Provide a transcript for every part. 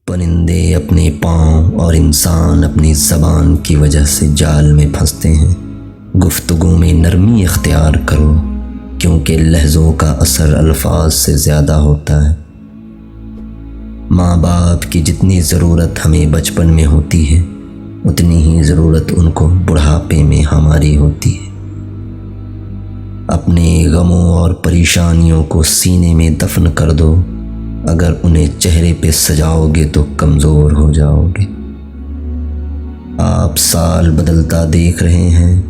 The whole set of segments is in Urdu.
پرندے اپنے پاؤں اور انسان اپنی زبان کی وجہ سے جال میں پھنستے ہیں۔ گفتگو میں نرمی اختیار کرو، کیونکہ لہجوں کا اثر الفاظ سے زیادہ ہوتا ہے۔ ماں باپ کی جتنی ضرورت ہمیں بچپن میں ہوتی ہے، اتنی ہی ضرورت ان کو بڑھاپے میں ہماری ہوتی ہے۔ اپنے غموں اور پریشانیوں کو سینے میں دفن کر دو، اگر انہیں چہرے پہ سجاؤ گے تو کمزور ہو جاؤ گے۔ آپ سال بدلتا دیکھ رہے ہیں،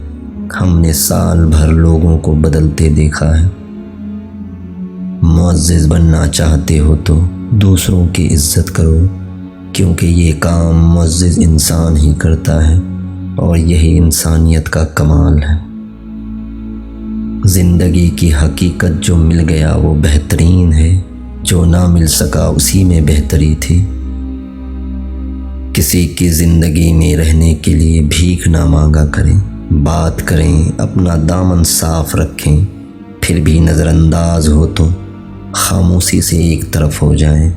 ہم نے سال بھر لوگوں کو بدلتے دیکھا ہے۔ معزز بننا چاہتے ہو تو دوسروں کی عزت کرو، کیونکہ یہ کام معزز انسان ہی کرتا ہے اور یہی انسانیت کا کمال ہے۔ زندگی کی حقیقت جو مل گیا وہ بہترین ہے، جو نہ مل سکا اسی میں بہتری تھی۔ کسی کی زندگی میں رہنے کے لیے بھیک نہ مانگا کریں، بات کریں، اپنا دامن صاف رکھیں، پھر بھی نظر انداز ہو تو خاموشی سے ایک طرف ہو جائیں،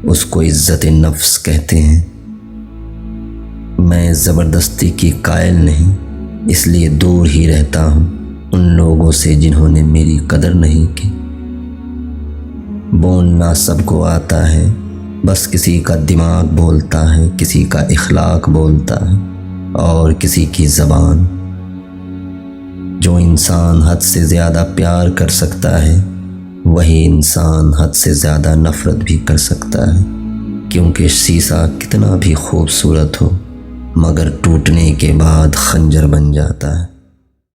اس کو عزت نفس کہتے ہیں۔ میں زبردستی کی قائل نہیں، اس لیے دور ہی رہتا ہوں ان لوگوں سے جنہوں نے میری قدر نہیں کی۔ بولنا سب کو آتا ہے، بس کسی کا دماغ بولتا ہے، کسی کا اخلاق بولتا ہے اور کسی کی زبان۔ جو انسان حد سے زیادہ پیار کر سکتا ہے، وہی انسان حد سے زیادہ نفرت بھی کر سکتا ہے، کیونکہ شیشہ کتنا بھی خوبصورت ہو مگر ٹوٹنے کے بعد خنجر بن جاتا ہے۔